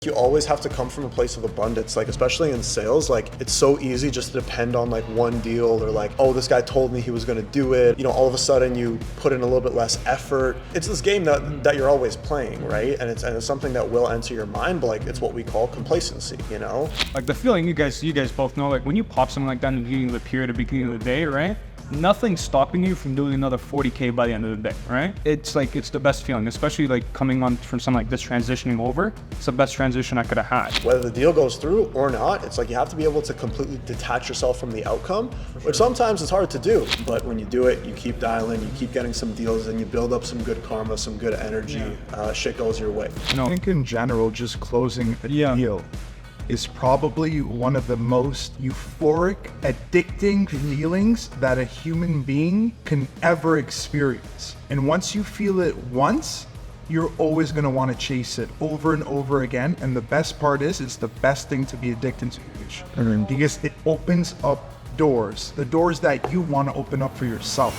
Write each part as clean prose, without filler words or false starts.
You always have to come from a place of abundance, like especially in sales. Like it's so easy just to depend on like one deal or like, oh, this guy told me he was going to do it. You know, all of a sudden you put in a little bit less effort. It's this game that you're always playing, right? And it's something that will enter your mind, but like it's what we call complacency, you know? Like the feeling you guys both know, like when you pop something like that in the beginning of the period, the beginning of the day, right? Nothing's stopping you from doing another 40K by the end of the day, right? It's like, it's the best feeling, especially like coming on from something like this, transitioning over. It's the best transition I could have had. Whether the deal goes through or not, it's like you have to be able to completely detach yourself from the outcome, which sometimes is hard to do. But when you do it, you keep dialing, you keep getting some deals, and you build up some good karma, some good energy. Shit goes your way. I think in general, just closing a deal is probably one of the most euphoric, addicting feelings that a human being can ever experience. And once you feel it once, you're always going to want to chase it over and over again. And the best part is, it's the best thing to be addicted to, because it opens up doors, the doors that you want to open up for yourself.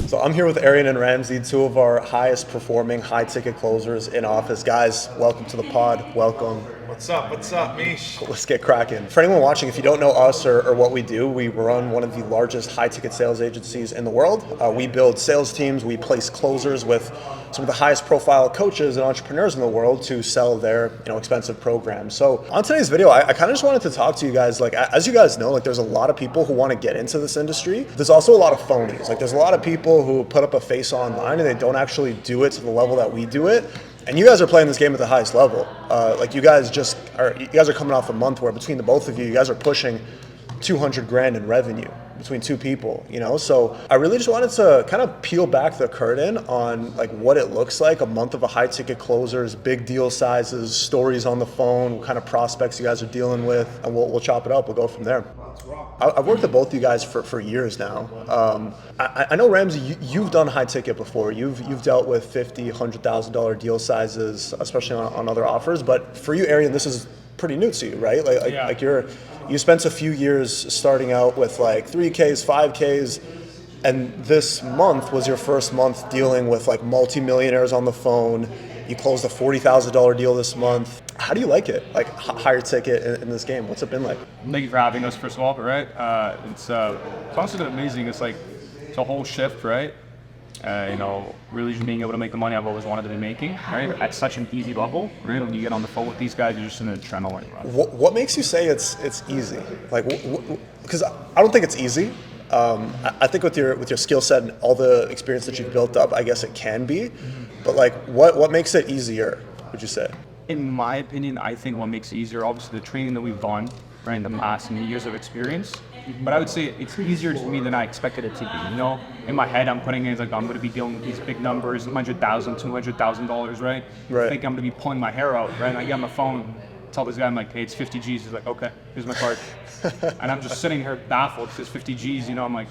So I'm here with Arian and Ramsey, two of our highest performing high ticket closers in office. Guys, welcome to the pod. Welcome. What's up, Mish? Let's get cracking. For anyone watching, if you don't know us or what we do, we run one of the largest high ticket sales agencies in the world. We build sales teams, we place closers with some of the highest profile coaches and entrepreneurs in the world to sell their expensive programs. So on today's video, I kind of just wanted to talk to you guys, like, as you guys know, like there's a lot of people who want to get into this industry. There's also a lot of phonies. Like there's a lot of people who put up a face online and they don't actually do it to the level that we do it. And you guys are playing this game at the highest level. Like you guys are coming off a month where between the both of you guys are pushing 200 grand in revenue between two people, So I really just wanted to kind of peel back the curtain on like what it looks like a month of a high ticket closers, big deal sizes, stories on the phone, what kind of prospects you guys are dealing with, and we'll chop it up. We'll go from there. I've worked with both of you guys for years now. I know, Ramsey, you've done high ticket before. You've dealt with $50,000, $100,000 deal sizes, especially on other offers. But for you, Arian, this is pretty new to you, right? Like you spent a few years starting out with like 3Ks, 5Ks, and this month was your first month dealing with like multimillionaires on the phone. You closed a $40,000 deal this month. How do you like it? Like higher ticket in this game? What's it been like? Thank you for having us, first of all, right? It's honestly been amazing. It's a whole shift, right? Really just being able to make the money I've always wanted to be making, right? At such an easy level, right? When you get on the phone with these guys, you're just in a adrenaline rush. What makes you say it's easy? Like, because I don't think it's easy. I think with your skill set and all the experience that you've built up, I guess it can be. But like, what makes it easier, would you say? In my opinion, I think what makes it easier, obviously the training that we've done, right, in the past and the years of experience. But I would say it's easier to me than I expected it to be. In my head, I'm putting in like I'm going to be dealing with these big numbers, $100,000, $200,000, right? I think I'm going to be pulling my hair out, right? And I get on the phone, tell this guy, I'm like, hey, it's 50 G's. He's like, okay, here's my card. And I'm just sitting here baffled because 50 G's, I'm like,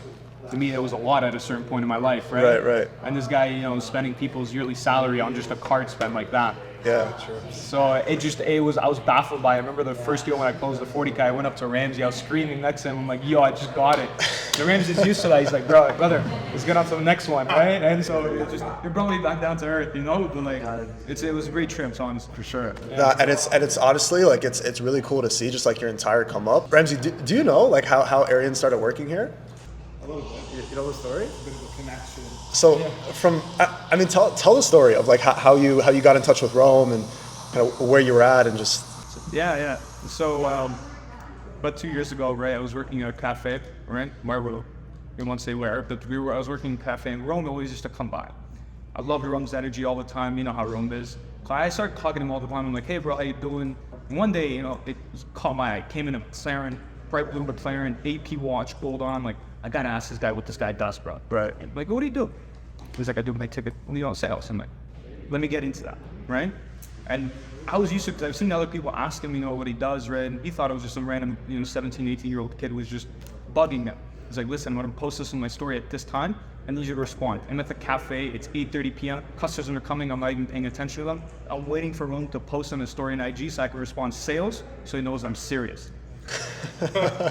to me, it was a lot at a certain point in my life, right? Right. And this guy, spending people's yearly salary on just a card spend like that. Yeah, sure. So I was baffled by it. I remember the first deal when I closed the 40K, I went up to Ramsey, I was screaming next to him, I'm like, yo, I just got it. And Ramsey's used to that, he's like, brother, let's get on to the next one, right? And so you're probably back down to earth, but like, it was a great trip, honestly, for sure. Yeah. And it's honestly, like, it's really cool to see just like your entire come up. Ramsey, do you know like how Arian started working here? A little bit. You know the story? A bit of a connection. So tell the story of like how you got in touch with Rome and kind of where you were at and just. Yeah. So about 2 years ago, right, I was working at a cafe, right, Marlboro. You won't say where, but I was working in a cafe in Rome. Always used to come by. I loved Rome's energy all the time. You know how Rome is. So I started talking to him all the time. I'm like, hey bro, how you doing? And one day, it caught my eye. Came in a McLaren, bright blue McLaren, AP watch, gold on. Like, I gotta ask this guy what this guy does, bro. Right. I'm like, what do you do? He's like, I do my ticket, sales. I'm like, let me get into that, right? And I was used to, because I've seen other people ask him, what he does, right? And he thought it was just some random, 17, 18-year-old kid who was just bugging him. He's like, listen, I'm gonna post this on my story at this time, and need you to respond. I'm at the cafe, it's 8:30 p.m. Customers are coming, I'm not even paying attention to them. I'm waiting for Rome to post on his story on IG so I can respond sales, so he knows I'm serious.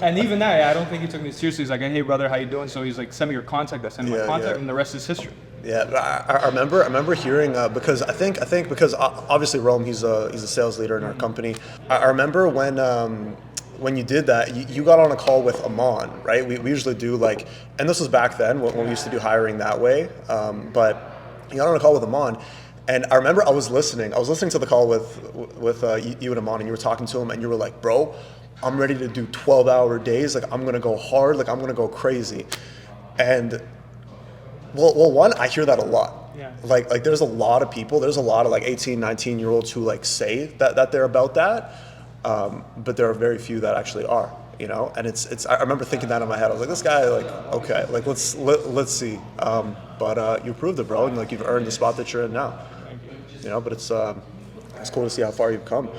And even that, I don't think he took me seriously. He's like, hey brother, how you doing? So he's like, send me your contact. I send him my Yeah, contact, yeah. and the rest is history. Yeah, I remember hearing because I think because obviously Rome, he's a sales leader in our company. I remember when you did that, you got on a call with Aman, right? We usually do like, and this was back then when we used to do hiring that way. But you got on a call with Aman, and I remember I was listening to the call with you and Aman, and you were talking to him, and you were like, bro, I'm ready to do 12-hour days. Like I'm gonna go hard. Like I'm gonna go crazy, and. Well, one, I hear that a lot. Yeah. Like there's a lot of people, there's a lot of like 18, 19-year-olds who like say that they're about that, but there are very few that actually are, you know? And it's I remember thinking that in my head. I was like, this guy, like, okay, like let's see. But you proved it, bro, and like you've earned the spot that you're in now. You know, but it's cool to see how far you've come.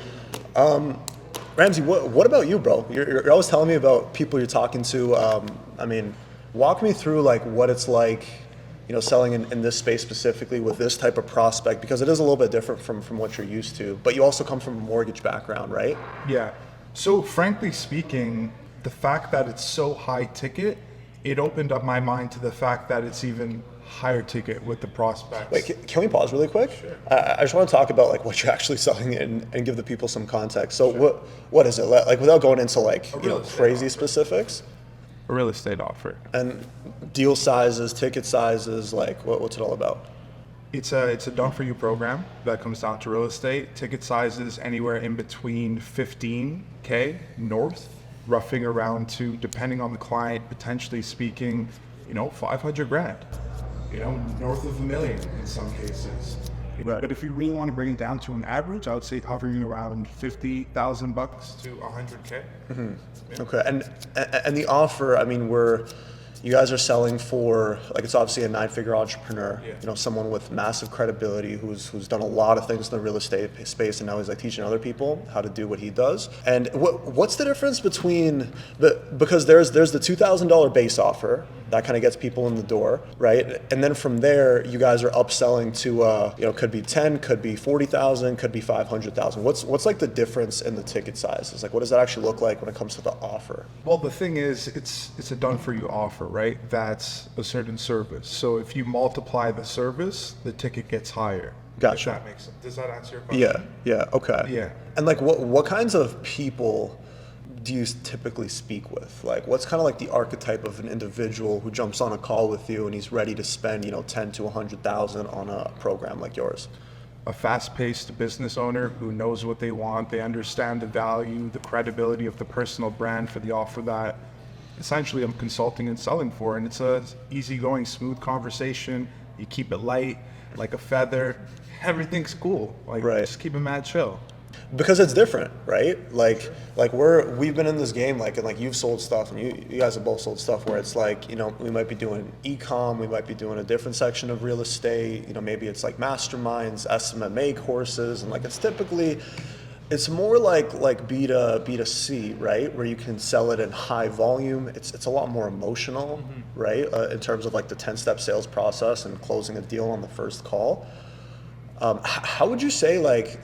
Ramsey, what about you, bro? You're always telling me about people you're talking to. I mean, walk me through like what it's like, you know, selling in this space specifically with this type of prospect, because it is a little bit different from what you're used to. But you also come from a mortgage background, right? Yeah. So frankly speaking, the fact that it's so high ticket, it opened up my mind to the fact that it's even higher ticket with the prospects. Wait, can we pause really quick? Sure. I just want to talk about like what you're actually selling and give the people some context. So what is it? Like without going into like crazy specifics. A real estate offer. And deal sizes, ticket sizes, like what's it all about? It's a done for you program that comes down to real estate. Ticket sizes anywhere in between 15K north, roughing around to, depending on the client, potentially speaking, you know, 500 grand. You know, north of $1 million in some cases. Right. But if you really want to bring it down to an average, I would say hovering around $50,000 to 100K. Mm-hmm. Okay, and the offer, I mean, you guys are selling for, like, it's obviously a 9-figure entrepreneur, you know, someone with massive credibility who's done a lot of things in the real estate space, and now he's like teaching other people how to do what he does. And what's the difference between because there's the $2,000 base offer that kind of gets people in the door, right? And then from there, you guys are upselling to, you know, could be 10, could be 40,000, could be 500,000. What's like the difference in the ticket sizes? Like, what does that actually look like when it comes to the offer? Well, the thing is, it's a done for you offer, right? That's a certain service. So if you multiply the service, the ticket gets higher. Gotcha. If that makes sense. Does that answer your question? Yeah, okay. Yeah. And like, what kinds of people do you typically speak with? Like, what's kind of like the archetype of an individual who jumps on a call with you and he's ready to spend, you know, 10 to 100,000 on a program like yours? A fast-paced business owner who knows what they want. They understand the value, the credibility of the personal brand for the offer that essentially I'm consulting and selling for. And it's a easygoing, smooth conversation. You keep it light, like a feather. Everything's cool. Like, Right. Just keep it mad chill. Because it's different, right? Like we've been in this game, like, and like you've sold stuff, and you guys have both sold stuff where it's like, you know, we might be doing e-com, we might be doing a different section of real estate, you know, maybe it's like masterminds, SMMA courses, and like it's more like B to C, right? Where you can sell it in high volume. It's a lot more emotional, right? In terms of like the 10-step sales process and closing a deal on the first call. How would you say like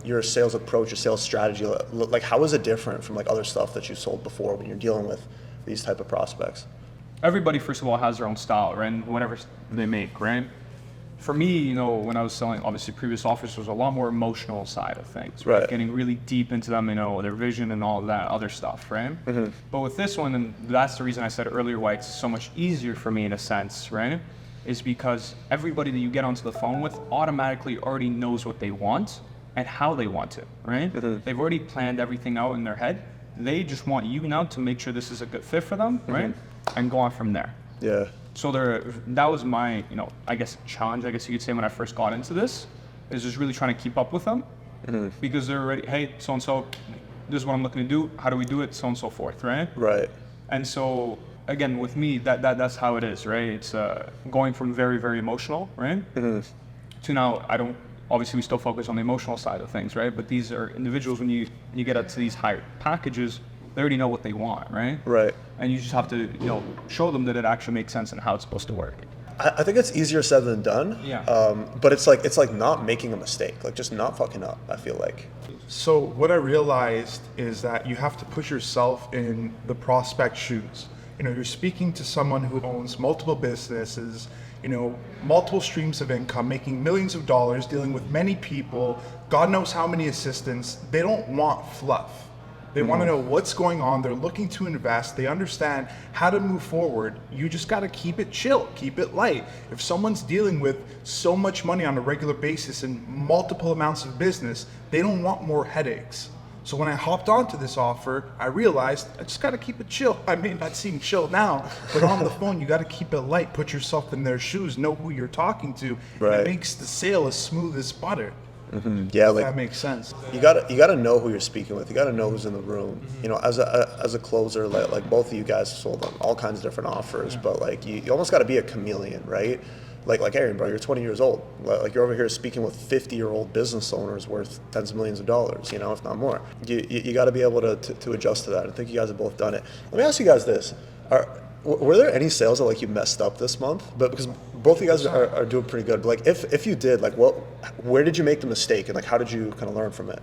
your sales approach, your sales strategy, like how is it different from like other stuff that you sold before when you're dealing with these type of prospects? Everybody, first of all, has their own style, right? And whatever they make, right? For me, you know, when I was selling, obviously previous offers was a lot more emotional side of things, right? Right. Getting really deep into them, you know, their vision and all that other stuff, right? But with this one, and that's the reason I said earlier why it's so much easier for me in a sense, right? Is because everybody that you get onto the phone with automatically already knows what they want and how they want it, right? They've already planned everything out in their head. They just want you now to make sure this is a good fit for them, right? And go on from there. Yeah. So that was my, you know, I guess challenge, I guess you could say, when I first got into this, is just really trying to keep up with them, because they're already, hey, so and so, this is what I'm looking to do. How do we do it? So on and so forth, right? Right. And so again, with me, that's how it is, right? It's going from very, very emotional, right? To now, obviously we still focus on the emotional side of things, right? But these are individuals, when you get up to these higher packages, they already know what they want, right? Right. And you just have to, you know, show them that it actually makes sense and how it's supposed to work. I think it's easier said than done. Yeah. But it's like not making a mistake, like just not fucking up, I feel like. So what I realized is that you have to put yourself in the prospect shoes. You know, you're speaking to someone who owns multiple businesses, you know, multiple streams of income, making millions of dollars, dealing with many people, God knows how many assistants. They don't want fluff. They want to know what's going on. They're looking to invest. They understand how to move forward. You just got to keep it chill, keep it light. If someone's dealing with so much money on a regular basis and multiple amounts of business, they don't want more headaches. So when I hopped onto this offer, I realized I just got to keep it chill. I may not seem chill now, but on the phone, you got to keep it light. Put yourself in their shoes. Know who you're talking to. Right. It makes the sale as smooth as butter. Yeah, If like that makes sense. you gotta know who you're speaking with. You gotta know who's in the room. You know, as a closer, like both of you guys sold on all kinds of different offers, but like you almost gotta be a chameleon, right? Like Aaron, bro, you're 20 years old. Like you're over here speaking with 50-year-old business owners worth tens of millions of dollars, you know, if not more. You got to be able to adjust to that. I think you guys have both done it. Let me ask you guys this: were there any sales that like you messed up this month? But because both of you guys are doing pretty good. But like if you did, like where did you make the mistake, and like how did you kind of learn from it?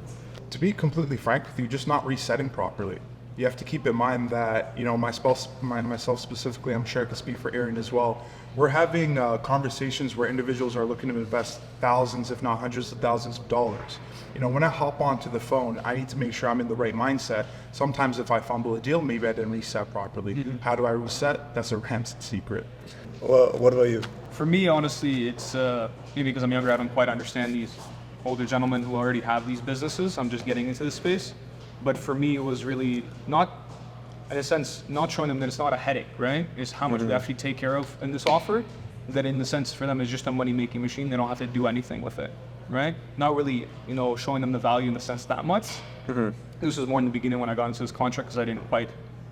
To be completely frank with you, just not resetting properly. You have to keep in mind that, you know, myself specifically, I'm sure I can speak for Aaron as well. We're having conversations where individuals are looking to invest thousands, if not hundreds of thousands of dollars. You know, when I hop onto the phone, I need to make sure I'm in the right mindset. Sometimes if I fumble a deal, maybe I didn't reset properly. How do I reset? That's a Ramsey secret. Well, what about you? For me, honestly, it's maybe because I'm younger, I don't quite understand these older gentlemen who already have these businesses. I'm just getting into this space. But for me, it was really not, in a sense, not showing them that it's not a headache, right? It's how much they actually take care of in this offer. That in the sense for them is just a money-making machine. They don't have to do anything with it, right? Not really, you know, showing them the value in the sense that much. This was more in the beginning when I got into this contract because I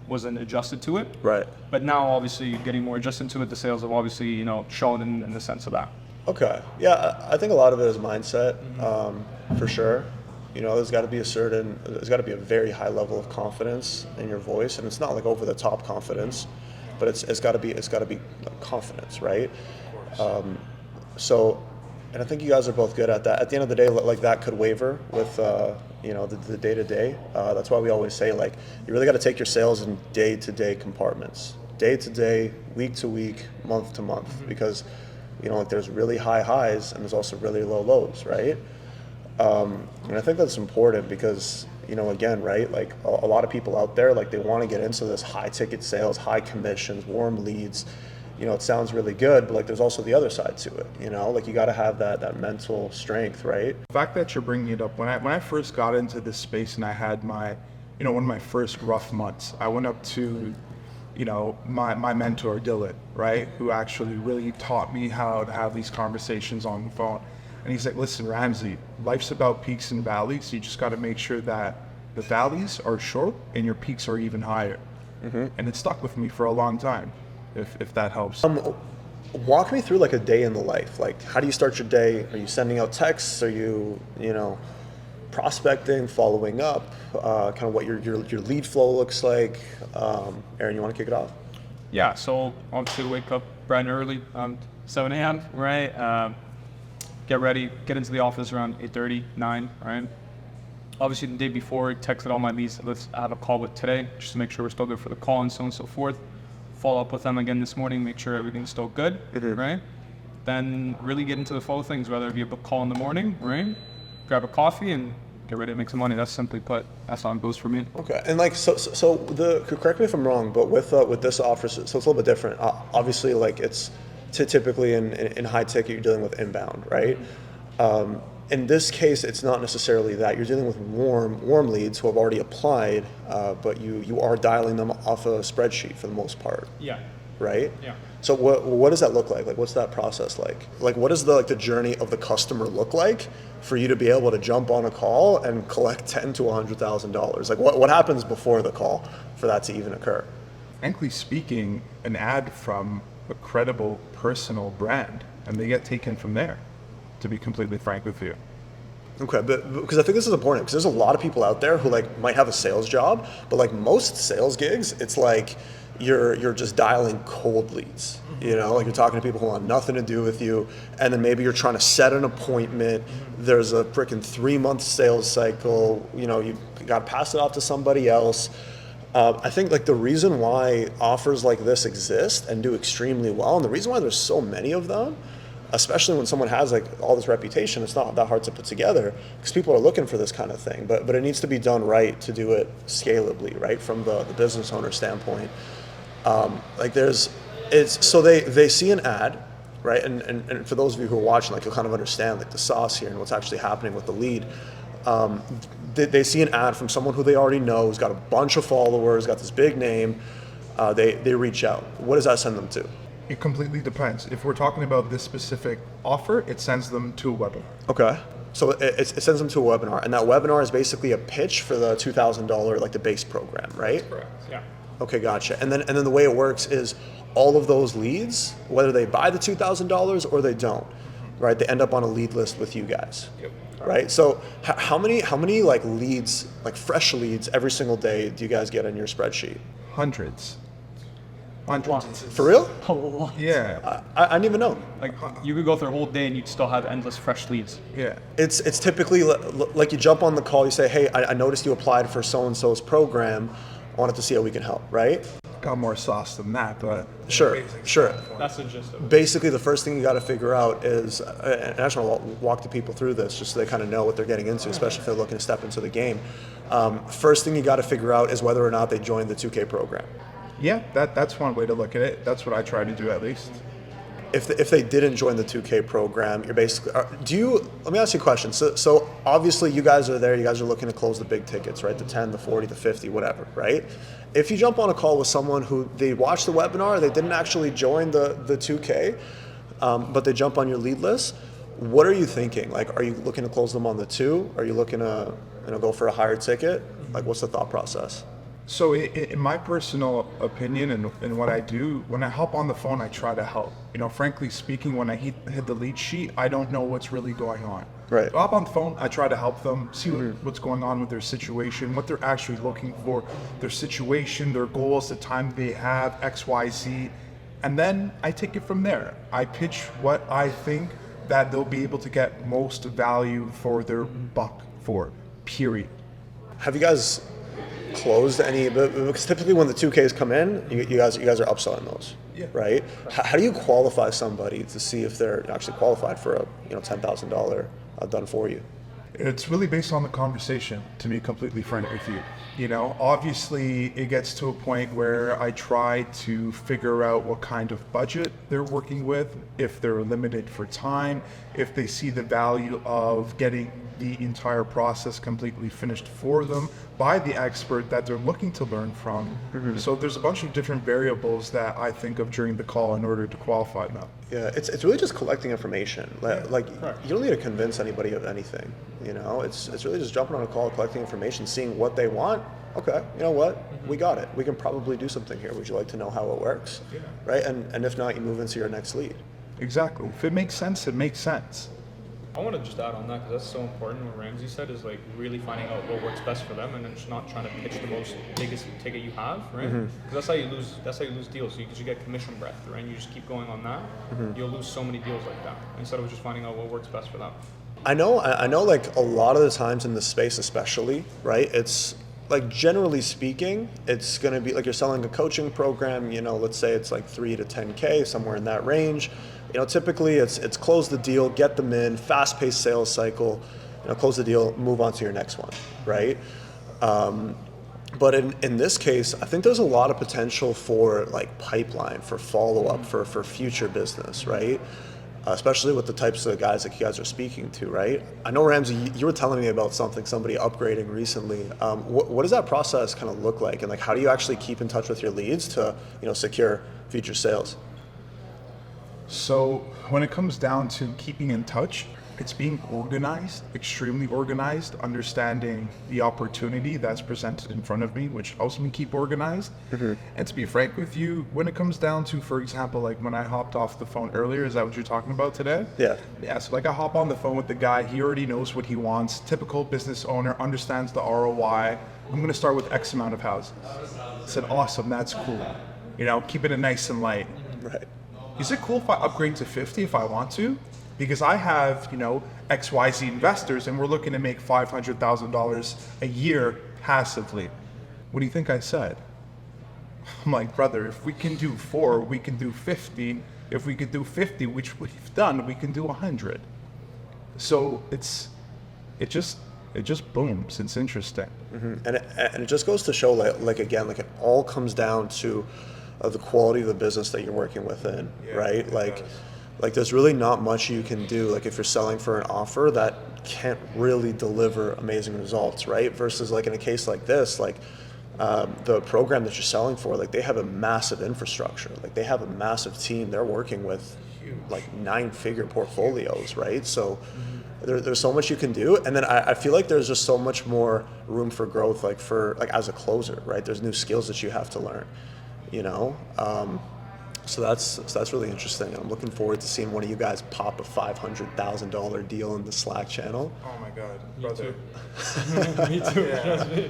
wasn't adjusted to it. Right. But now, obviously, getting more adjusted to it, the sales have obviously, you know, shown in the sense of that. Okay. Yeah, I think a lot of it is mindset, for sure. You know, there's got to be a very high level of confidence in your voice, and it's not like over the top confidence, but it's got to be like confidence, right? So, and I think you guys are both good at that. At the end of the day, like that could waver with you know, the day to day. That's why we always say, like, you really got to take your sales in day to day compartments, day to day, week to week, month to month, because you know, like there's really high highs and there's also really low lows, right? And I think that's important because, you know, again, right, like a lot of people out there, like they want to get into this high ticket sales, high commissions, warm leads. You know, it sounds really good, but like there's also the other side to it, you know, like you got to have that mental strength, right? The fact that you're bringing it up, when I first got into this space and I had my, you know, one of my first rough months, I went up to, you know, my mentor, Dylan, right, who actually really taught me how to have these conversations on the phone. And he's like, listen, Ramsey, life's about peaks and valleys. You just got to make sure that the valleys are short and your peaks are even higher. And it stuck with me for a long time, if that helps. Walk me through like a day in the life. Like, how do you start your day? Are you sending out texts? Are you know, prospecting, following up? Kind of what your lead flow looks like. Aaron, you want to kick it off? Yeah, so obviously wake up bright and early, 7 a.m., right? Get ready, get into the office around 8:30, 9, right? Obviously the day before, texted all my leads, let's have a call with today, just to make sure we're still good for the call and so on and so forth. Follow up with them again this morning, make sure everything's still good, right? Then really get into the flow of things, whether it be a call in the morning, right? Grab a coffee and get ready to make some money. That's simply put, that's how it goes for me. Okay, and like correct me if I'm wrong, but with this offer, so it's a little bit different. Obviously, like it's typically in high ticket, you're dealing with inbound, right? In this case, it's not necessarily that. You're dealing with warm leads who have already applied, but you are dialing them off a spreadsheet for the most part. Yeah. Right? Yeah. So what does that look like? Like, what's that process like? Like, what does the journey of the customer look like for you to be able to jump on a call and collect $10,000 to $100,000? Like, what happens before the call for that to even occur? Frankly speaking, an ad from a credible personal brand, and they get taken from there, to be completely frank with you. Okay, but because I think this is important, because there's a lot of people out there who like might have a sales job, but like most sales gigs, it's like you're just dialing cold leads. You know, like you're talking to people who want nothing to do with you, and then maybe you're trying to set an appointment. There's a freaking 3-month sales cycle. You know, you got to pass it off to somebody else. I think like the reason why offers like this exist and do extremely well, and the reason why there's so many of them, especially when someone has like all this reputation, it's not that hard to put together because people are looking for this kind of thing. But it needs to be done right to do it scalably, right, from the business owner standpoint. So they see an ad, right, and for those of you who are watching, like you'll kind of understand like the sauce here and what's actually happening with the lead. They see an ad from someone who they already know, who's got a bunch of followers, got this big name. They reach out. What does that send them to? It completely depends. If we're talking about this specific offer, it sends them to a webinar. Okay. So it sends them to a webinar, and that webinar is basically a pitch for the $2,000 like the base program, right? Correct. Yeah. Okay, gotcha. And then the way it works is all of those leads, whether they buy the $2,000 or they don't, right? They end up on a lead list with you guys. Yep. Right. So how many like leads, like fresh leads every single day do you guys get in your spreadsheet? Hundreds. For real? A lot. Yeah. I didn't even know. Like you could go through a whole day and you'd still have endless fresh leads. Yeah. It's typically like you jump on the call, you say, hey, I noticed you applied for so-and-so's program. I wanted to see how we can help, right? Got more sauce than that, but Sure. That's the gist of it. Basically, the first thing you got to figure out is, and I just want to walk the people through this just so they kind of know what they're getting into, especially if they're looking to step into the game. First thing you got to figure out is whether or not they joined the 2K program. yeah, that's one way to look at it. That's what I try to do at least. If they didn't join the 2K program, you're basically, let me ask you a question. So obviously you guys are there, you guys are looking to close the big tickets, right? The 10, the 40, the 50, whatever, right? If you jump on a call with someone who they watched the webinar, they didn't actually join the 2K, but they jump on your lead list, what are you thinking? Like, are you looking to close them on the 2? Are you looking to go for a higher ticket? Like, what's the thought process? So in my personal opinion and what I do, when I hop on the phone, I try to help. You know, frankly speaking, when I hit the lead sheet, I don't know what's really going on. Right. So I hop on the phone, I try to help them, see what's going on with their situation, what they're actually looking for, their situation, their goals, the time they have, X, Y, Z. And then I take it from there. I pitch what I think that they'll be able to get most value for their buck for, period. Have you guys closed any? Because typically when the 2Ks come in, you guys are upselling those, Yeah. right? How do you qualify somebody to see if they're actually qualified for a $10,000 done for you? It's really based on the conversation, to be completely frank with you. You know, obviously it gets to a point where I try to figure out what kind of budget they're working with, if they're limited for time, if they see the value of getting the entire process completely finished for them by the expert that they're looking to learn from. So there's a bunch of different variables that I think of during the call in order to qualify them. Yeah, it's really just collecting information. Like you don't need to convince anybody of anything. You know, it's really just jumping on a call, collecting information, seeing what they want. Okay, you know what? We got it. We can probably do something here. Would you like to know how it works? Yeah. Right? And if not, you move into your next lead. Exactly. If it makes sense, it makes sense. I want to just add on that because that's so important. What Ramsey said is like really finding out what works best for them, and then just not trying to pitch the most biggest ticket you have, right? Because that's how you lose. That's how you lose deals. Because you get commission breath, right? And you just keep going on that. You'll lose so many deals like that instead of just finding out what works best for them. I know. Like a lot of the times in this space, especially, right? It's like generally speaking, it's going to be like you're selling a coaching program. You know, let's say it's like 3 to 10K, somewhere in that range. You know, typically it's close the deal, get them in, fast-paced sales cycle. You know, close the deal, move on to your next one, right? But in this case, I think there's a lot of potential for like pipeline, for follow-up, for future business, right? Especially with the types of guys that you guys are speaking to, right? I know, Ramsey, you were telling me about somebody upgrading recently. What does that process kind of look like? And like, how do you actually keep in touch with your leads to, secure future sales? So when it comes down to keeping in touch, it's being organized, extremely organized, understanding the opportunity that's presented in front of me, which helps me keep organized. And to be frank with you, when it comes down to, for example, like when I hopped off the phone earlier, is that what you're talking about today? Yeah. Yeah, so like I hop on the phone with the guy, he already knows what he wants, typical business owner, understands the ROI. I'm gonna start with X amount of houses. I said, awesome, that's cool. You know, keeping it nice and light. Right. Is it cool if I upgrade to 50 if I want to? Because I have, you know, XYZ investors and we're looking to make $500,000 a year passively. What do you think I said? I'm like, brother, if we can do 4, we can do 50. If we could do 50, which we've done, we can do 100. So it just booms. It's interesting. And it just goes to show, like again, like it all comes down to the quality of the business that you're working within, right? Like there's really not much you can do, like if you're selling for an offer that can't really deliver amazing results, right? Versus like in a case like this, like the program that you're selling for, like they have a massive infrastructure, like they have a massive team. They're working with like 9-figure portfolios, right? So there's so much you can do, and then I feel like there's just so much more room for growth, like as a closer, right? There's new skills that you have to learn, you know. So that's really interesting. I'm looking forward to seeing one of you guys pop a $500,000 deal in the Slack channel. Oh my God, Me brother. too. Me too. Trust me.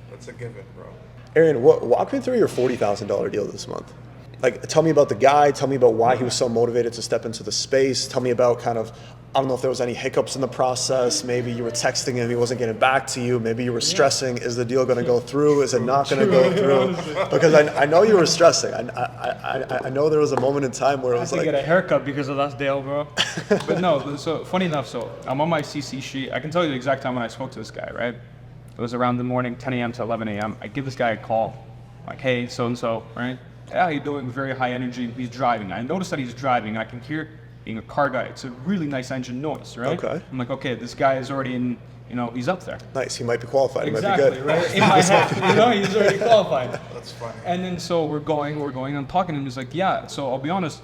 That's a given, bro. Aaron, walk me through your $40,000 deal this month. Like, tell me about the guy. Tell me about why he was so motivated to step into the space. Tell me about kind of, I don't know if there was any hiccups in the process. Maybe you were texting him, he wasn't getting back to you. Maybe you were stressing, is the deal going to go through? Is it not going to go through? Because I know you were stressing. I know there was a moment in time where it I was had to like, get a haircut because of that deal, bro. But no, so funny enough, so I'm on my CC sheet. I can tell you the exact time when I spoke to this guy, right? It was around the morning, 10 a.m. to 11 a.m. I give this guy a call, like, hey, so-and-so, right? Yeah, how you doing? Very high energy. He's driving. I noticed that he's driving. I can hear, being a car guy, it's a really nice engine noise, right? Okay. I'm like, okay, this guy is already in, you know, he's up there. nice, he might be qualified. He might be Exactly, good. right? In my hat, you know, he's already qualified. That's funny. And then so we're going, I'm talking to him, he's like, yeah, so I'll be honest,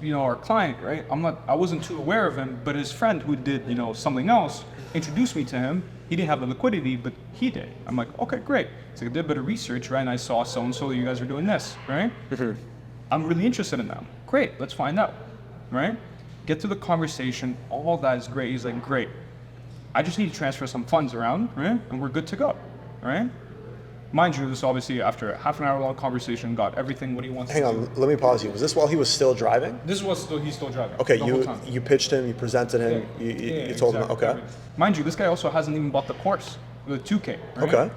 you know, our client, right? I wasn't too aware of him, but his friend who did, you know, something else introduced me to him. He didn't have the liquidity, but he did. I'm like, okay, great. So I did a bit of research, right? And I saw so-and-so, you guys are doing this, right? I'm really interested in them. Great, let's find out, right? Get to the conversation, all that is great. He's like, great. I just need to transfer some funds around, right? And we're good to go, right? Mind you, this obviously after a half an hour long conversation, got everything what he wants Hang to on, do. Was this while he was still driving? This was he's still driving. Okay, the whole time. you pitched him, you presented him, you told him, exactly. okay. Mind you, this guy also hasn't even bought the course, the 2K, right? Okay.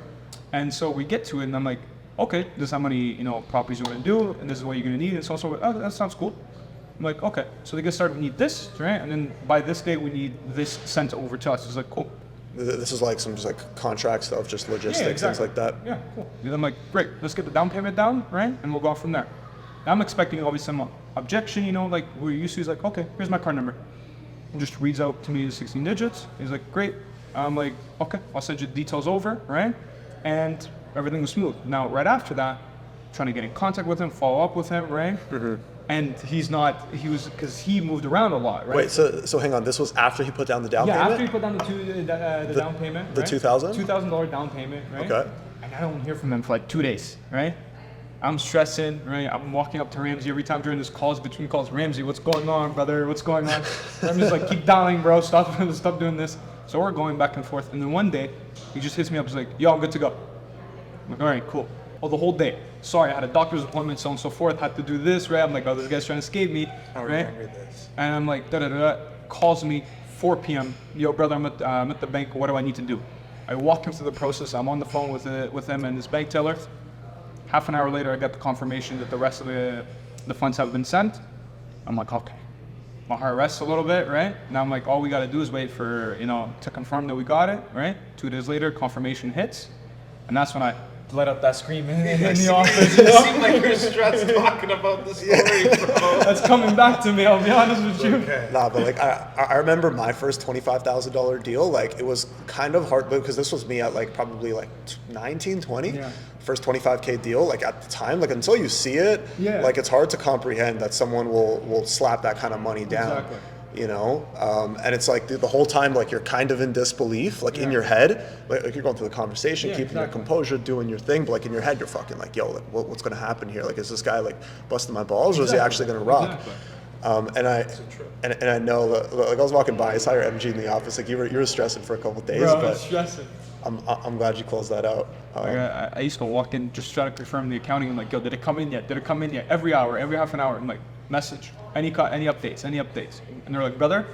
And so we get to it, and I'm like, okay, this is how many, you know, properties you're gonna do, and this is what you're gonna need, and so oh, that sounds cool. I'm like, okay, so they get started, we need this, right? And then by this date, we need this sent over to us. It's like, cool. This is like some just like contract stuff, just logistics, things like that. Yeah, cool. And I'm like, great, let's get the down payment down, right? And we'll go off from there. Now I'm expecting obviously some objection, you know, like we're used to. He's like, okay, here's my card number. He just reads out to me the 16 digits. He's like, great. I'm like, okay, I'll send you the details over, right? And everything was smooth. Now, right after that, trying to get in contact with him, follow up with him, right? And because he moved around a lot, right? Wait, so hang on, this was after he put down the down Yeah, payment? after he put down the down payment, the right? $2,000? $2,000 down payment, right? Okay. And I don't hear from him for like 2 days, right? I'm stressing, right? I'm walking up to Ramsey every time during this between calls. Ramsey, what's going on, brother? What's going on? Ramsey's like, keep dialing, bro. Stop doing this. So we're going back and forth. And then one day, he just hits me up. He's like, yo, I'm good to go. I'm like, all right, cool. Oh, the whole day. Sorry, I had a doctor's appointment, so on and so forth. Had to do this, right? I'm like, oh, this guy's trying to escape me, I right? remember this. And I'm like, calls me 4 p.m. Yo, brother, I'm at the bank. What do I need to do? I walk him through the process. I'm on the phone with him and his bank teller. Half an hour later, I got the confirmation that the rest of the funds have been sent. I'm like, okay. My heart rests a little bit, right? Now I'm like, all we got to do is wait for, you know, to confirm that we got it, right? 2 days later, confirmation hits. And that's when I let out that scream in the office. You It know? seemed like you're stressed talking about the story, bro. That's coming back to me, I'll be honest with you. Okay. Nah, but like I remember my first $25,000 deal. Like it was kind of hard because this was me at like probably like 19, 20. Yeah. First 25K deal. Like at the time, like until you see it, Yeah. like it's hard to comprehend that someone will slap that kind of money down. Exactly. You know, and it's like the whole time, like you're kind of in disbelief, like in your head, like you're going through the conversation, Yeah, keeping your exactly. composure, doing your thing, but like in your head, you're fucking like, yo, like what's gonna happen here? Like, is this guy like busting my balls, or is he actually gonna rob? Exactly. And I know, like I was walking by, I saw your MG in the office, like you were stressing for a couple days, Bro, I'm but stressing. I'm glad you closed that out. Like I used to walk in, just try to confirm the accounting. I'm like, yo, did it come in yet? Did it come in yet? Every hour, every half an hour. I'm like, message, any updates, any updates. And they're like, brother,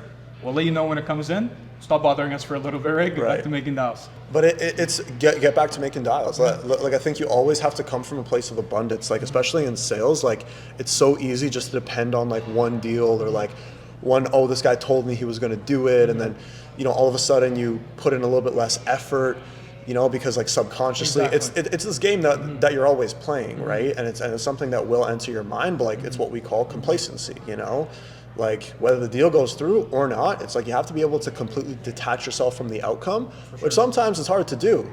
we'll let you know when it comes in. Stop bothering us for a little bit, right? Get back to making dials. But it's get back to making dials. Like I think you always have to come from a place of abundance. Like especially in sales, like it's so easy just to depend on like one deal or like one, oh, this guy told me he was going to do it, and then all of a sudden you put in a little bit less effort, because like subconsciously it's this game that you're always playing, right? And it's something that will enter your mind, but like it's what we call complacency, like whether the deal goes through or not, it's like you have to be able to completely detach yourself from the outcome, which sometimes is hard to do.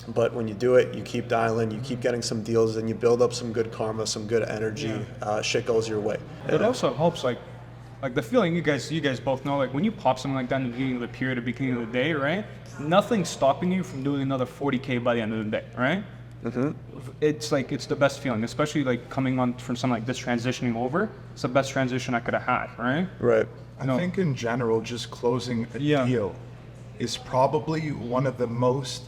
But when you do it, you keep dialing, you keep getting some deals, and you build up some good karma, some good energy. Shit goes your way. It also helps like the feeling you guys both know, like when you pop something like that in the beginning of the period, the beginning of the day, right? Nothing's stopping you from doing another 40K by the end of the day, right? It's like, it's the best feeling, especially like coming on from something like this, transitioning over. It's the best transition I could have had, right? Right. I think in general, just closing a deal is probably one of the most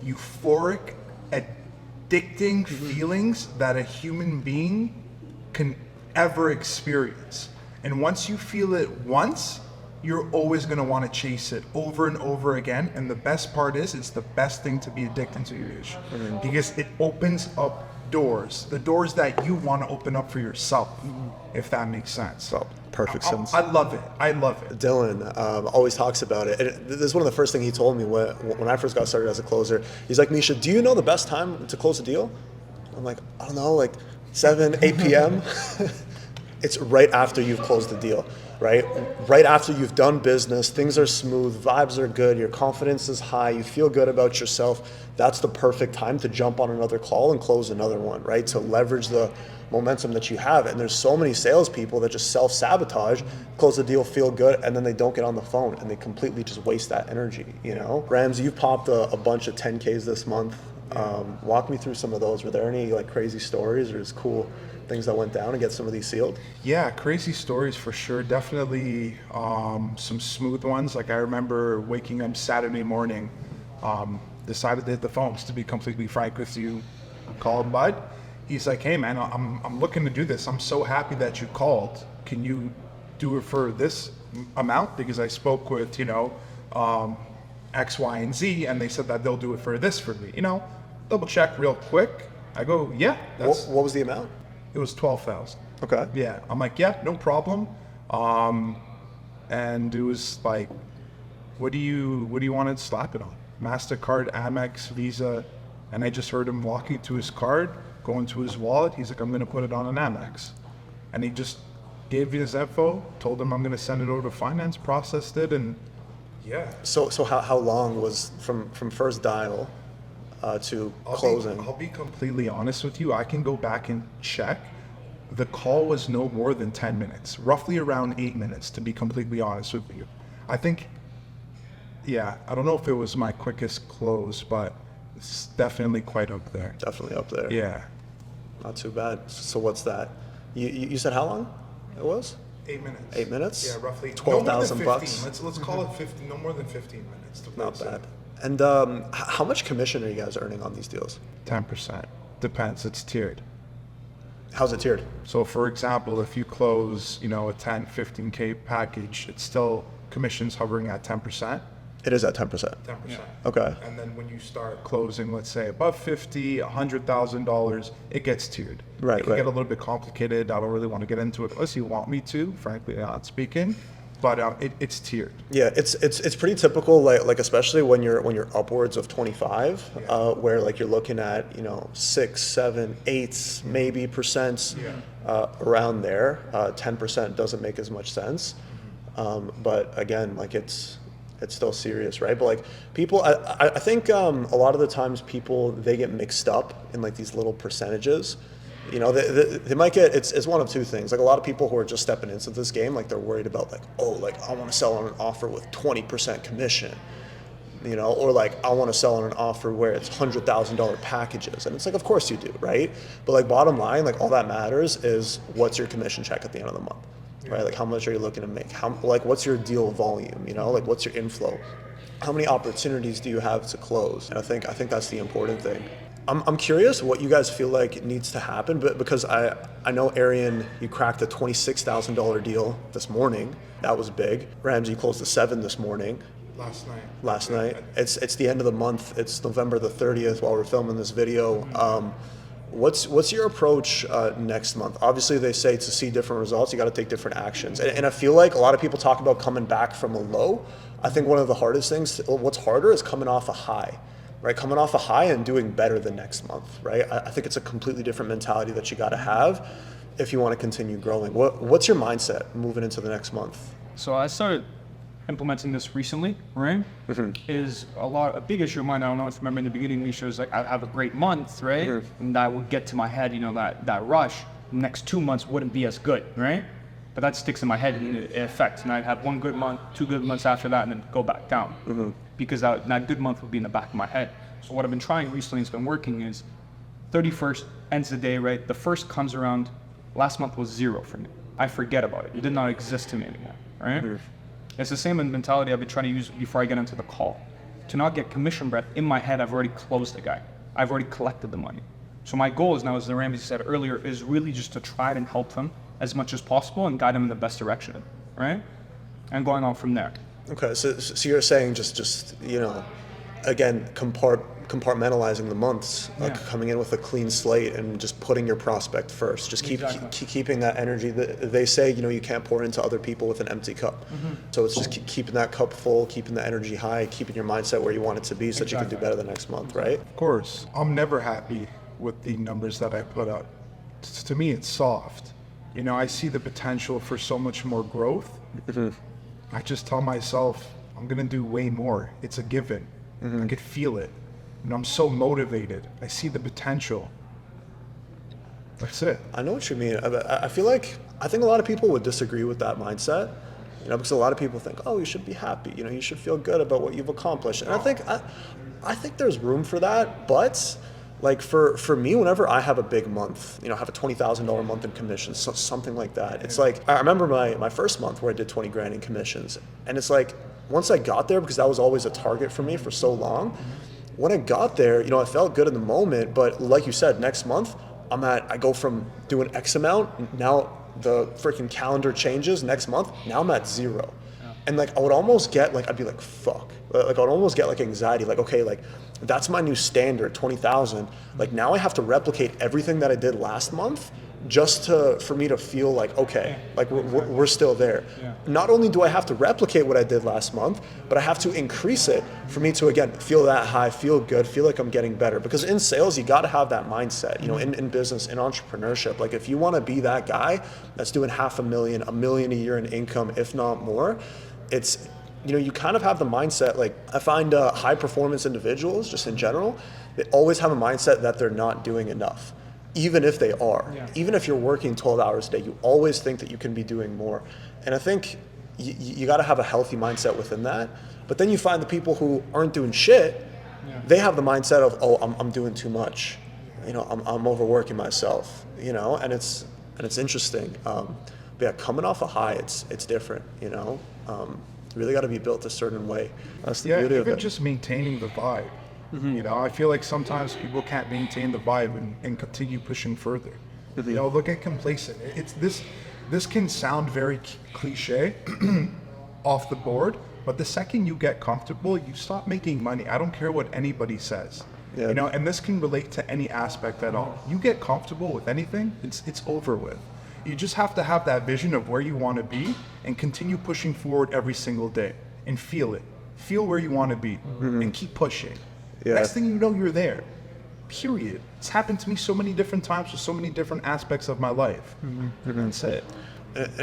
euphoric, addicting feelings that a human being can ever experience. And once you feel it once, you're always going to want to chase it over and over again. And the best part is, it's the best thing to be addicted to, because it opens up doors, the doors that you want to open up for yourself, if that makes sense. Oh, perfect sense. I love it. I love it. Dylan always talks about it. And this is one of the first things he told me when I first got started as a closer. He's like, Misha, do you know the best time to close a deal? I'm like, I don't know, like 7, 8 p.m. It's right after you've closed the deal, right? Right after you've done business, things are smooth, vibes are good, your confidence is high, you feel good about yourself. That's the perfect time to jump on another call and close another one, right? To leverage the momentum that you have. And there's so many salespeople that just self-sabotage, close the deal, feel good, and then they don't get on the phone and they completely just waste that energy, Rams, you've popped a bunch of 10Ks this month. Walk me through some of those. Were there any like crazy stories or just cool things that went down to get some of these sealed? Yeah, crazy stories for sure. Definitely some smooth ones. Like I remember waking up Saturday morning, decided to hit the phones, to be completely frank with you. Called Bud. He's like, hey man, I'm looking to do this. I'm so happy that you called. Can you do it for this amount? Because I spoke with, X, Y, and Z, and they said that they'll do it for this for me. Double check real quick. I go, yeah. What was the amount? It was 12,000. Okay. Yeah. I'm like, yeah, no problem. And it was like, what do you want to slap it on? MasterCard, Amex, Visa. And I just heard him walking to his card, going to his wallet. He's like, I'm going to put it on an Amex. And he just gave me his info, told him I'm going to send it over to finance, processed it, and yeah. So how long was from first dial to closing? I'll be completely honest with you. I can go back and check. The call was no more than 10 minutes, roughly around 8 minutes, to be completely honest with you. I think, I don't know if it was my quickest close, but it's definitely quite up there. Definitely up there. Yeah. Not too bad. So what's that? You said how long it was? 8 minutes. 8 minutes? Yeah, roughly. $12,000. Let's call it 15. No more than 15 minutes. To Not close it. bad. And how much commission are you guys earning on these deals? 10%. Depends. It's tiered. How's it tiered? So for example, if you close, a 10, 15K package, it's still commissions hovering at 10%. It is at 10%. 10%. Okay. And then when you start closing, let's say above 50, $100,000, it gets tiered. Right, It can right. get a little bit complicated. I don't really want to get into it unless you want me to, frankly, not speaking. But it's tiered. Yeah, it's pretty typical, like especially when you're upwards of 25, where like you're looking at 6, 7, 8 maybe percents around there. 10% doesn't make as much sense, but again, like it's still serious, right? But like people, I think a lot of the times people, they get mixed up in like these little percentages. They might get, it's one of two things. Like a lot of people who are just stepping into this game, like they're worried about like, oh, like I want to sell on an offer with 20% commission, or like I want to sell on an offer where it's $100,000 packages. And it's like, of course you do, right? But like bottom line, like all that matters is what's your commission check at the end of the month, right? Like how much are you looking to make? What's your deal volume, like what's your inflow? how many opportunities do you have to close? And I think that's the important thing. I'm curious what you guys feel like needs to happen, but because I know Arian, you cracked a $26,000 deal this morning. That was big. Ramsey closed a 7 this morning. Last night. It's the end of the month. It's November the 30th while we're filming this video. What's your approach next month? Obviously, they say to see different results, you got to take different actions. And I feel like a lot of people talk about coming back from a low. I think one of the hardest things, what's harder is coming off a high, right? Coming off a high and doing better the next month, right? I think it's a completely different mentality that you got to have if you want to continue growing. What's your mindset moving into the next month? So I started implementing this recently, right? Is a big issue of mine. I don't know if you remember in the beginning, Misha, is like I have a great month, right? And I would get to my head, that rush. Next 2 months wouldn't be as good, right? But that sticks in my head and it affects. And I'd have 1 good month, 2 good months after that, and then go back down. Because that good month would be in the back of my head. So what I've been trying recently, it's been working, is 31st ends the day, right? The first comes around, last month was 0 for me. I forget about it. It did not exist to me anymore, right? It's the same mentality I've been trying to use before I get into the call. To not get commission breath, in my head, I've already closed the guy. I've already collected the money. So my goal is now, as the Ramsey said earlier, is really just to try and help them as much as possible and guide them in the best direction, right? And going on from there. Okay, so you're saying just again, compartmentalizing the months, coming in with a clean slate and just putting your prospect first. Just keeping that energy. They say, you can't pour into other people with an empty cup. So it's just keeping that cup full, keeping the energy high, keeping your mindset where you want it to be so that you can do better the next month, right? Of course, I'm never happy with the numbers that I put out. To me, it's soft. I see the potential for so much more growth. I just tell myself, I'm going to do way more. It's a given. I could feel it. I'm so motivated. I see the potential. That's it. I know what you mean. I think a lot of people would disagree with that mindset, because a lot of people think, oh, you should be happy. You should feel good about what you've accomplished. And I think there's room for that, but like for me, whenever I have a big month, I have a $20,000 month in commissions, something like that. It's like, I remember my first month where I did 20 grand in commissions. And it's like, once I got there, because that was always a target for me for so long, when I got there, I felt good in the moment, but like you said, next month, I go from doing X amount, now the freaking calendar changes next month, now I'm at 0. And like, I would almost get I'd be like, fuck. Like I would almost get anxiety, okay, that's my new standard, 20,000. Like now I have to replicate everything that I did last month just for me to feel like, okay, like we're still there. Not only do I have to replicate what I did last month, but I have to increase it for me to, again, feel that high, feel good, feel like I'm getting better. Because in sales, you got to have that mindset, in business, in entrepreneurship. Like if you want to be that guy that's doing $500,000, $1 million a year in income, if not more, it's, you kind of have the mindset, like I find high performance individuals just in general, they always have a mindset that they're not doing enough. Even if they are, even if you're working 12 hours a day, you always think that you can be doing more. And I think you got to have a healthy mindset within that. But then you find the people who aren't doing shit, they have the mindset of, oh, I'm doing too much. I'm overworking myself, and it's interesting. But yeah, coming off a high, it's different, You really got to be built a certain way. That's the beauty of it. Even just maintaining the vibe. I feel like sometimes people can't maintain the vibe and continue pushing further. They'll get complacent. It's this can sound very cliche off the board, but the second you get comfortable, you stop making money. I don't care what anybody says. And this can relate to any aspect at all. You get comfortable with anything, it's over with. You just have to have that vision of where you want to be and continue pushing forward every single day and feel it. Feel where you want to be and keep pushing. Next thing you know, you're there. Period. It's happened to me so many different times with so many different aspects of my life. That's it.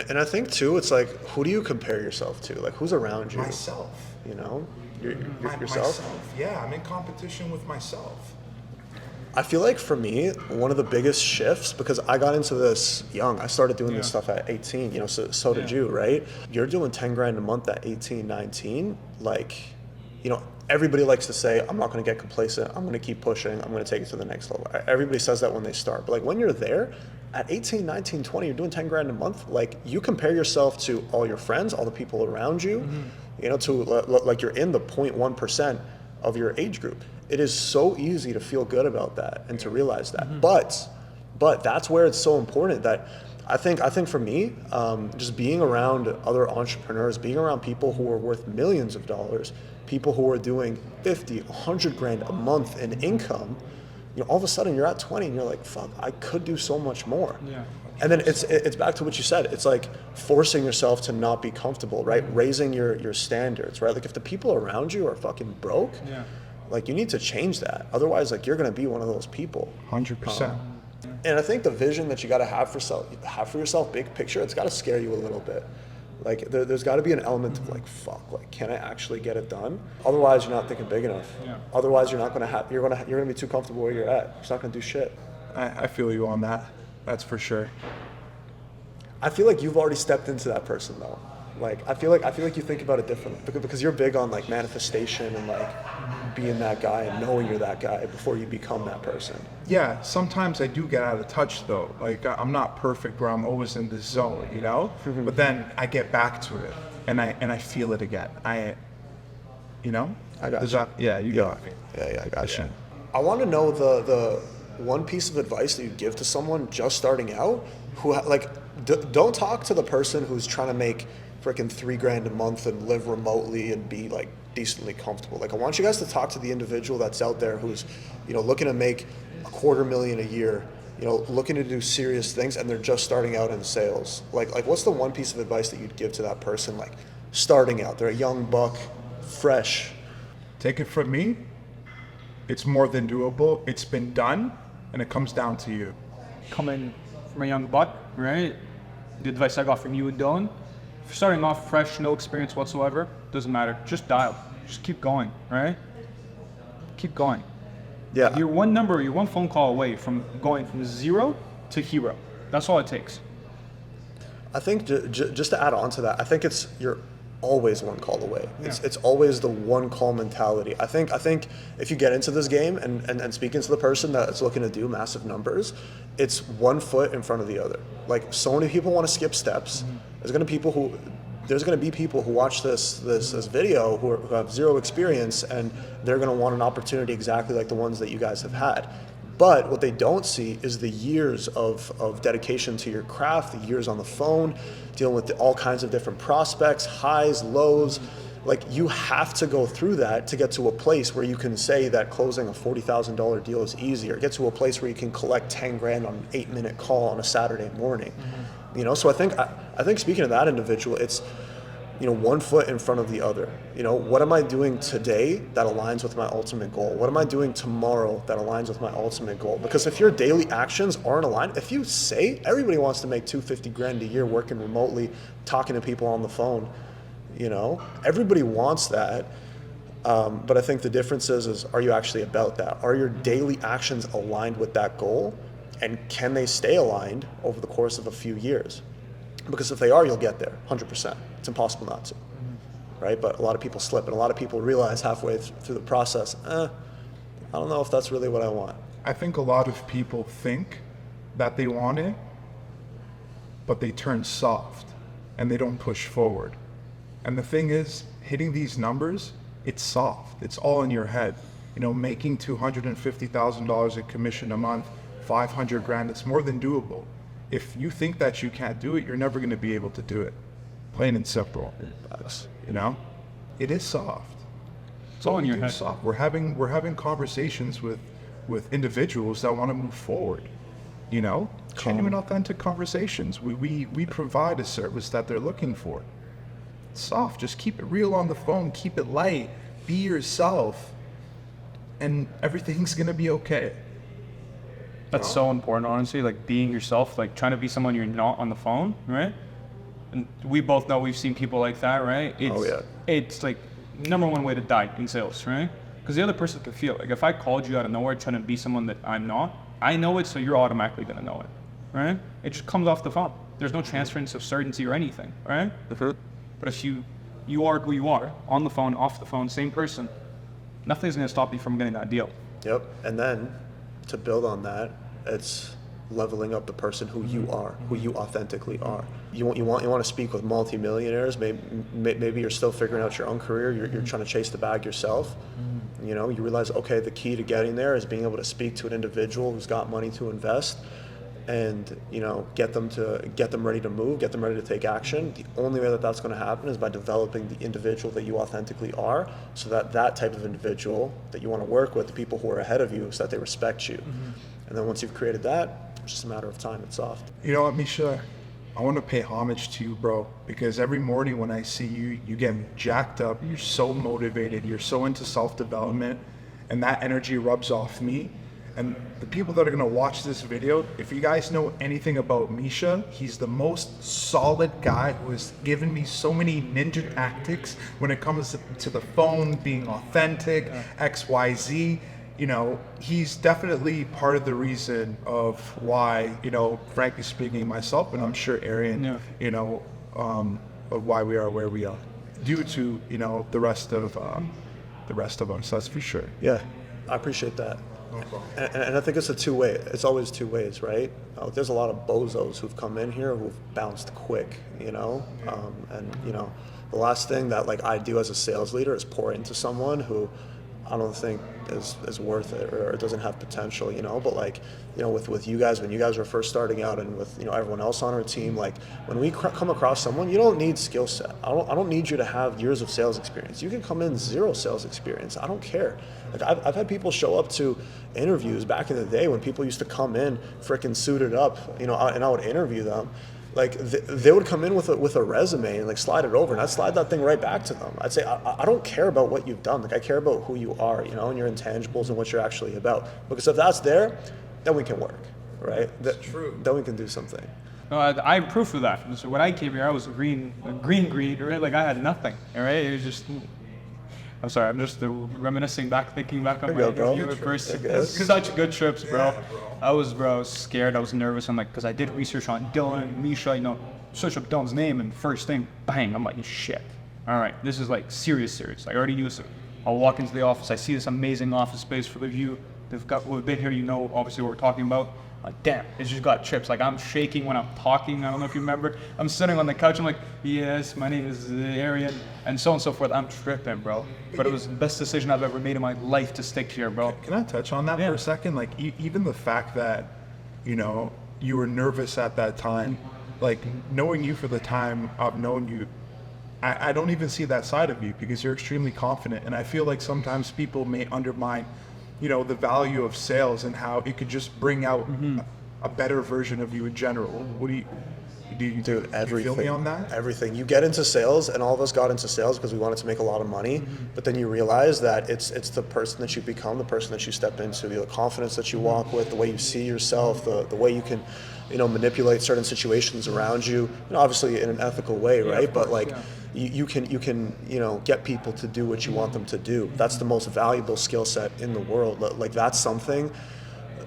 And I think too, it's like, who do you compare yourself to? Like, who's around you? Myself. Yourself? Myself. Yeah, I'm in competition with myself. I feel like for me, one of the biggest shifts, because I got into this young, I started doing this stuff at 18, so did you, right? You're doing 10 grand a month at 18, 19, like, everybody likes to say, I'm not going to get complacent, I'm going to keep pushing, I'm going to take it to the next level. Everybody says that when they start, but like when you're there, at 18, 19, 20, you're doing 10 grand a month. Like, you compare yourself to all your friends, all the people around you, you know, to like you're in the 0.1% of your age group. It is so easy to feel good about that and to realize that. But that's where it's so important that I think for me, just being around other entrepreneurs, being around people who are worth millions of dollars, people who are doing 50, 100 grand a month in income, you know, all of a sudden you're at 20 and you're like, fuck, I could do so much more. Yeah. And then it's back to what you said. It's like forcing yourself to not be comfortable, right? Raising your standards, right? Like, if the people around you are fucking broke, Yeah. like, you need to change that. Otherwise, like, you're gonna be one of those people. 100%. And I think the vision that you got to have for yourself, big picture, it's got to scare you a little bit. Like, there's got to be an element of like, fuck, like, can I actually get it done? Otherwise, you're not thinking big enough. Yeah. Otherwise, you're gonna be too comfortable where you're at. You're just not gonna do shit. I feel you on that. That's for sure. I feel like you've already stepped into that person though. Like, I feel like you think about it differently because you're big on like manifestation and like being that guy and knowing you're that guy before you become that person. Yeah, sometimes I do get out of touch though. Like, I'm not perfect where I'm always in this zone, you know? But then I get back to it and I feel it again. You know? I got Does you. that- yeah, you got me. Yeah, I got you. Listen. I want to know the one piece of advice that you'd give to someone just starting out who don't talk to the person who's trying to make freaking $3 grand a month and live remotely and be like decently comfortable. Like, I want you guys to talk to the individual that's out there who's, you know, looking to make $250,000 a year, you know, looking to do serious things, and they're just starting out in sales. Like what's the one piece of advice that you'd give to that person, like, starting out? They're a young buck, fresh. Take it from me, it's more than doable. It's been done, and it comes down to you. Coming from a young buck, right? The advice I got from you and Dylan, if you're starting off fresh, no experience whatsoever, doesn't matter. Just dial. Just keep going, right? Keep going. Yeah. You're one phone call away from going from zero to hero. That's all it takes. I think just to add on to that, I think you're always one call away. It's always the one call mentality. I think if you get into this game and speaking to the person that's looking to do massive numbers, it's one foot in front of the other. Like, so many people want to skip steps. There's going to be people who watch this video who have zero experience, and they're going to want an opportunity exactly like the ones that you guys have had. But what they don't see is the years of dedication to your craft, the years on the phone, dealing with all kinds of different prospects, highs, lows. Like, you have to go through that to get to a place where you can say that closing a $40,000 deal is easier. Get to a place where you can collect 10 grand on an 8-minute call on a Saturday morning. You know, so I think speaking of that individual, it's, you know, one foot in front of the other. You know, what am I doing today that aligns with my ultimate goal? What am I doing tomorrow that aligns with my ultimate goal? Because if your daily actions aren't aligned, if you say everybody wants to make $250 grand a year working remotely, talking to people on the phone, you know, everybody wants that. But I think the difference is are you actually about that? Are your daily actions aligned with that goal? And can they stay aligned over the course of a few years? Because if they are, you'll get there, 100%. It's impossible not to, right? But a lot of people slip, and a lot of people realize halfway through the process, I don't know if that's really what I want. I think a lot of people think that they want it, but they turn soft and they don't push forward. And the thing is, hitting these numbers, it's soft. It's all in your head. You know, making $250,000 in commission a month, 500 grand, it's more than doable. If you think that you can't do it, you're never going to be able to do it. Plain and simple. You know, it is soft. It's all in your head. Soft. We're having conversations with individuals that want to move forward. You know, genuine, authentic conversations. We provide a service that they're looking for. It's soft. Just keep it real on the phone. Keep it light. Be yourself, and everything's gonna be okay. That's so important, honestly. Like, being yourself, like trying to be someone you're not on the phone, right? And we both know we've seen people like that, right? It's like number one way to die in sales, right? Because the other person can feel it. Like, if I called you out of nowhere trying to be someone that I'm not, I know it, so you're automatically gonna know it, right? It just comes off the phone. There's no transference of certainty or anything, right? But if you are who you are, on the phone, off the phone, same person, nothing's gonna stop you from getting that deal. Yep. And then to build on that, it's leveling up the person who you are, who you authentically are. You want to speak with multimillionaires. Maybe you're still figuring out your own career. You're trying to chase the bag yourself. You know, you realize, okay, the key to getting there is being able to speak to an individual who's got money to invest, and you know, get them ready to move, get them ready to take action. The only way that that's going to happen is by developing the individual that you authentically are, so that that type of individual that you want to work with, the people who are ahead of you, so that they respect you. And then once you've created that, it's just a matter of time. It's soft. You know what, Misha? I want to pay homage to you, bro, because every morning when I see you, you get me jacked up. You're so motivated. You're so into self-development, and that energy rubs off me. And the people that are going to watch this video, if you guys know anything about Misha, he's the most solid guy who has given me so many ninja tactics when it comes to the phone, being authentic, XYZ. You know, he's definitely part of the reason of why, you know, frankly speaking, myself, and I'm sure Arian, you know, of why we are where we are, due to, you know, the rest of us. That's for sure. Yeah, I appreciate that. And I think it's a two-way. It's always two ways, right? There's a lot of bozos who've come in here who've bounced quick, you know? And, you know, the last thing that, like, I do as a sales leader is pour into someone who I don't think is worth it or doesn't have potential, you know? But, like, you know, with you guys, when you guys were first starting out, and with, you know, everyone else on our team, like, when we come across someone, you don't need skill set. I don't need you to have years of sales experience. You can come in 0 sales experience. I don't care. Like, I've had people show up to interviews back in the day when people used to come in freaking suited up, you know, and I would interview them. Like, they would come in with a resume and, like, slide it over, and I'd slide that thing right back to them. I'd say, I don't care about what you've done. Like, I care about who you are, you know, and your intangibles and what you're actually about. Because if that's there, then we can work, right? That's true. Then we can do something. I'm proof of that. So when I came here, I was green, right? Like, I had nothing, all right? It was just, I'm sorry, I'm just reminiscing back, thinking back on my first, such good trips, bro. I was scared, I was nervous. I'm like, because I did research on Dylan, Misha, you know, search up Dylan's name, and first thing, bang, I'm like, shit. All right, this is like serious. I already knew this. I'll walk into the office, I see this amazing office space for the view. We've been here, you know, obviously what we're talking about. Like, damn, it's just got chips. Like, I'm shaking when I'm talking. I don't know if you remember. I'm sitting on the couch. I'm like, yes, my name is Arian, and so on and so forth. I'm tripping, bro. But it was the best decision I've ever made in my life to stick here, bro. Can I touch on that for a second? Like, even the fact that, you know, you were nervous at that time, like, knowing you for the time I've known you, I don't even see that side of you, because you're extremely confident. And I feel like sometimes people may undermine, you know, the value of sales and how it could just bring out a better version of you in general. What do you Dude, everything. You feel me on that? Everything. You get into sales, and all of us got into sales because we wanted to make a lot of money. But then you realize that it's the person that you become, the person that you step into, the confidence that you walk with, the way you see yourself, the way you can, you know, manipulate certain situations around you. You know, obviously in an ethical way, right? But like, you can you know, get people to do what you want them to do. That's the most valuable skill set in the world. Like, that's something,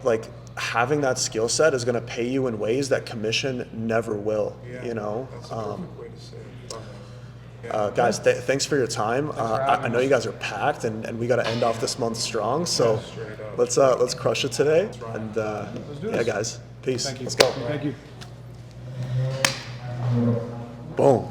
like, having that skill set is going to pay you in ways that commission never will. You know. That's a perfect way to say it. Guys, thanks for your time. I know you guys are packed, and we got to end off this month strong. So let's crush it today. And yeah, guys, peace. Let's go. Thank you. Boom.